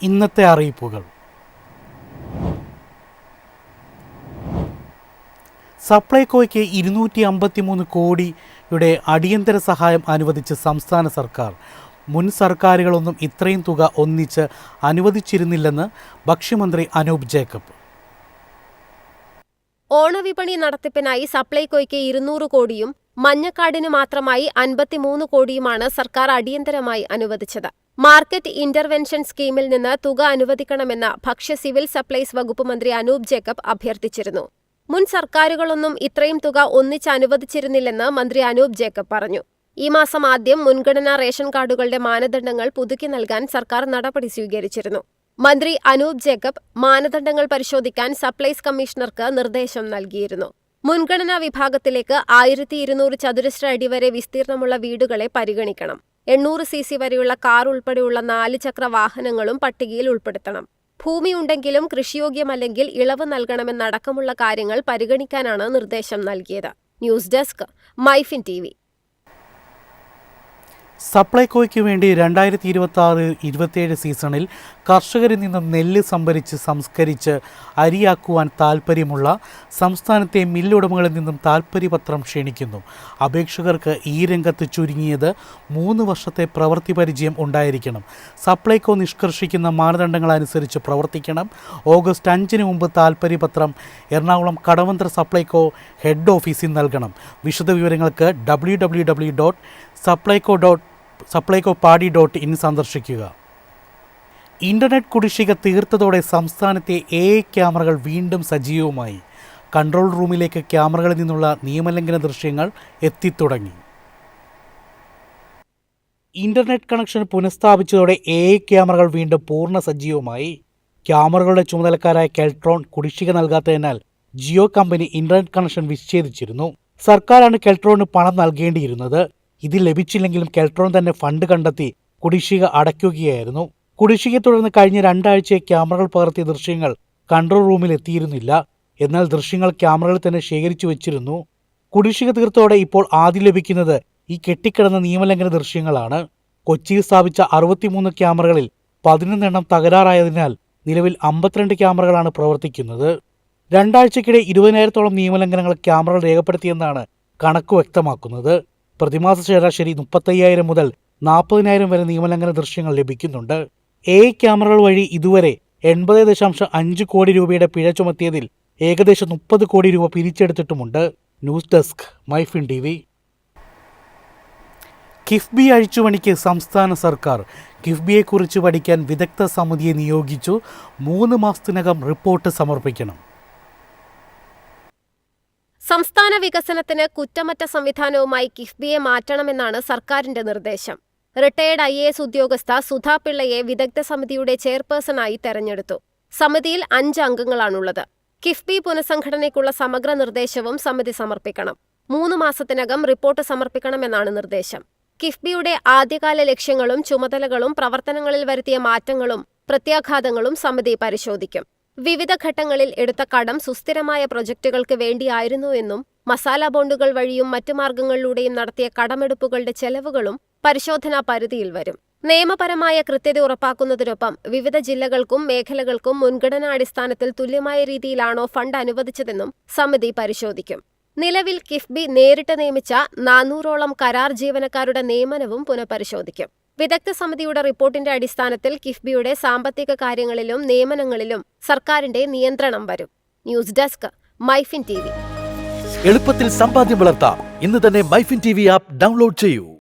ഇന്നത്തെ അറിയിപ്പുകൾ. സപ്ലൈകോയ്ക്ക് 253 കോടിയുടെ അടിയന്തര സഹായം അനുവദിച്ച് സംസ്ഥാന സർക്കാർ. മുൻ സർക്കാരുകളൊന്നും ഇത്രയും തുക ഒന്നിച്ച് അനുവദിച്ചിരുന്നില്ലെന്ന് ഭക്ഷ്യമന്ത്രി അനൂപ് ജേക്കബ്. ഓണവിപണി നടത്തിപ്പിനായി സപ്ലൈകോയ്ക്ക് 200 കോടിയും മഞ്ഞക്കാടിന് മാത്രമായി 53 കോടിയുമാണ് സർക്കാർ അടിയന്തരമായി അനുവദിച്ചത്. മാർക്കറ്റ് ഇന്റർവെൻഷൻ സ്കീമിൽ നിന്ന് തുക അനുവദിക്കണമെന്ന് ഭക്ഷ്യ സിവിൽ സപ്ലൈസ് വകുപ്പ് മന്ത്രി അനൂപ് ജേക്കബ് അഭ്യർത്ഥിച്ചിരുന്നു. മുൻ സർക്കാരുകളൊന്നും ഇത്രയും തുക ഒന്നിച്ച് അനുവദിച്ചിരുന്നില്ലെന്ന് മന്ത്രി അനൂപ് ജേക്കബ് പറഞ്ഞു. ഈ മാസം ആദ്യം മുൻഗണനാ റേഷൻ കാർഡുകളുടെ മാനദണ്ഡങ്ങൾ പുതുക്കി നൽകാൻ സർക്കാർ നടപടി സ്വീകരിച്ചിരുന്നു. മന്ത്രി അനൂപ് ജേക്കബ് മാനദണ്ഡങ്ങൾ പരിശോധിക്കാൻ സപ്ലൈസ് കമ്മീഷണർക്ക് നിർദ്ദേശം നൽകിയിരുന്നു. മുൻഗണനാ വിഭാഗത്തിലേക്ക് 1200 ചതുരശ്ര അടി വരെ വിസ്തീർണമുള്ള വീടുകളെ പരിഗണിക്കണം. 800 cc വരെയുള്ള കാർ ഉൾപ്പെടെയുള്ള 4 ചക്ര വാഹനങ്ങളും പട്ടികയിൽ ഉൾപ്പെടുത്തണം. ഭൂമി ഉണ്ടെങ്കിലും കൃഷിയോഗ്യമല്ലെങ്കിൽ ഇളവ് നൽകണമെന്നടക്കമുള്ള കാര്യങ്ങൾ പരിഗണിക്കാനാണ് നിർദ്ദേശം നൽകിയത്. News desk, MyFin TV. സപ്ലൈകോയ്ക്ക് വേണ്ടി 2026-27 സീസണിൽ കർഷകരിൽ നിന്ന് നെല്ല് സംഭരിച്ച് സംസ്കരിച്ച് അരിയാക്കുവാൻ താൽപ്പര്യമുള്ള സംസ്ഥാനത്തെ മില്ലുടമകളിൽ നിന്നും താൽപ്പര്യപത്രം ക്ഷണിക്കുന്നു. അപേക്ഷകർക്ക് ഈ രംഗത്ത് ചുരുങ്ങിയത് 3 വർഷത്തെ പ്രവൃത്തി പരിചയം ഉണ്ടായിരിക്കണം. സപ്ലൈകോ നിഷ്കർഷിക്കുന്ന മാനദണ്ഡങ്ങളനുസരിച്ച് പ്രവർത്തിക്കണം. ഓഗസ്റ്റ് 5 മുമ്പ് താൽപ്പര്യപത്രം എറണാകുളം കടവന്ത്ര സപ്ലൈകോ ഹെഡ് ഓഫീസിൽ നൽകണം. വിശദവിവരങ്ങൾക്ക് www.supplyco.supplycopadi.in സന്ദർശിക്കുക. ഇന്റർനെറ്റ് കുടിശ്ശിക തീർത്തതോടെ സംസ്ഥാനത്തെ AI ക്യാമറകൾ വീണ്ടും സജീവമായി. കൺട്രോൾ റൂമിലേക്ക് ക്യാമറകളിൽ നിന്നുള്ള നിയമലംഘന ദൃശ്യങ്ങൾ എത്തിത്തുടങ്ങി. ഇന്റർനെറ്റ് കണക്ഷൻ പുനഃസ്ഥാപിച്ചതോടെ AI ക്യാമറകൾ വീണ്ടും പൂർണ്ണ സജീവമായി. ക്യാമറകളുടെ ചുമതലക്കാരായ കെൽട്രോൺ കുടിശ്ശിക നൽകാത്തതിനാൽ ജിയോ കമ്പനി ഇന്റർനെറ്റ് കണക്ഷൻ വിച്ഛേദിച്ചിരുന്നു. സർക്കാരാണ് കെൽട്രോണിന് പണം നൽകേണ്ടിയിരുന്നത്. ഇത് ലഭിച്ചില്ലെങ്കിലും കെൽട്രോൺ തന്നെ ഫണ്ട് കണ്ടെത്തി കുടിശ്ശിക അടയ്ക്കുകയായിരുന്നു. കുടിശ്ശികയെ തുടർന്ന് കഴിഞ്ഞ 2 ആഴ്ചയെ ക്യാമറകൾ പകർത്തിയ ദൃശ്യങ്ങൾ കൺട്രോൾ റൂമിൽ എത്തിയിരുന്നില്ല. എന്നാൽ ദൃശ്യങ്ങൾ ക്യാമറകളിൽ തന്നെ ശേഖരിച്ചു വെച്ചിരുന്നു. കുടിശ്ശിക തീർത്തോടെ ഇപ്പോൾ ആദ്യം ലഭിക്കുന്നത് ഈ കെട്ടിക്കിടന്ന നിയമലംഘന ദൃശ്യങ്ങളാണ്. കൊച്ചിയിൽ സ്ഥാപിച്ച 63 ക്യാമറകളിൽ 11 എണ്ണം തകരാറായതിനാൽ നിലവിൽ 52 ക്യാമറകളാണ് പ്രവർത്തിക്കുന്നത്. 2 ആഴ്ചക്കിടെ 20,000-ഓളം നിയമലംഘനങ്ങൾ ക്യാമറകൾ രേഖപ്പെടുത്തിയെന്നാണ് കണക്ക് വ്യക്തമാക്കുന്നത്. പ്രതിമാസ ശരാശരി 35,000 മുതൽ 40,000 വരെ നിയമലംഘന ദൃശ്യങ്ങൾ ലഭിക്കുന്നുണ്ട്. AI ക്യാമറകൾ വഴി ഇതുവരെ 80.5 കോടി രൂപയുടെ പിഴ ചുമത്തിയതിൽ ഏകദേശം 30 കോടി രൂപ പിരിച്ചെടുത്തിട്ടുമുണ്ട്. News desk, MyFin TV. KIIFB അഴിച്ചുപണിക്ക് സംസ്ഥാന സർക്കാർ. കിഫ്ബിയെക്കുറിച്ച് പഠിക്കാൻ വിദഗ്ധ സമിതിയെ നിയോഗിച്ചു. 3 മാസത്തിനകം റിപ്പോർട്ട് സമർപ്പിക്കണം. സംസ്ഥാന വികസനത്തിന് കുറ്റമറ്റ സംവിധാനവുമായി കിഫ്ബിയെ മാറ്റണമെന്നാണ് സർക്കാരിന്റെ നിർദ്ദേശം. റിട്ടയേർഡ് IAS ഉദ്യോഗസ്ഥ സുധാ പിള്ളയെ വിദഗ്ധ സമിതിയുടെ ചെയർപേഴ്സണായി തെരഞ്ഞെടുത്തു. സമിതിയിൽ 5 അംഗങ്ങളാണുള്ളത്. കിഫ്ബി പുനഃസംഘടനയ്ക്കുള്ള സമഗ്ര നിർദ്ദേശവും സമിതി സമർപ്പിക്കണം. 3 മാസത്തിനകം റിപ്പോർട്ട് സമർപ്പിക്കണമെന്നാണ് നിർദ്ദേശം. കിഫ്ബിയുടെ ആദ്യകാല ലക്ഷ്യങ്ങളും ചുമതലകളും പ്രവർത്തനങ്ങളിൽ വരുത്തിയ മാറ്റങ്ങളും പ്രത്യാഘാതങ്ങളും സമിതി പരിശോധിക്കും. വിവിധ ഘട്ടങ്ങളിൽ എടുത്ത കടം സുസ്ഥിരമായ പ്രൊജക്ടുകൾക്ക് വേണ്ടിയായിരുന്നു എന്നും മസാല ബോണ്ടുകൾ വഴിയും മറ്റു മാർഗങ്ങളിലൂടെയും നടത്തിയ കടമെടുപ്പുകളുടെ ചെലവുകളും പരിശോധനാ പരിധിയിൽ വരും. നിയമപരമായ കൃത്യത ഉറപ്പാക്കുന്നതിനൊപ്പം വിവിധ ജില്ലകൾക്കും മേഖലകൾക്കും മുൻഗണനാടിസ്ഥാനത്തിൽ തുല്യമായ രീതിയിലാണോ ഫണ്ട് അനുവദിച്ചതെന്നും സമിതി പരിശോധിക്കും. നിലവിൽ കിഫ്ബി നേരിട്ട് നിയമിച്ച 400-ഓളം കരാർ ജീവനക്കാരുടെ നിയമനവും പുനഃപരിശോധിക്കും. വിദഗ്ധ സമിതിയുടെ റിപ്പോർട്ടിന്റെ അടിസ്ഥാനത്തിൽ കിഫ്ബിയുടെ സാമ്പത്തിക കാര്യങ്ങളിലും നിയമനങ്ങളിലും സർക്കാരിന്റെ നിയന്ത്രണം വരും. News desk, MyFin TV. എളുപ്പത്തിൽ സമ്പാദ്യം വളർത്താം. ഇന്ന് തന്നെ മൈഫിൻ TV ആപ്പ് ഡൗൺലോഡ് ചെയ്യൂ.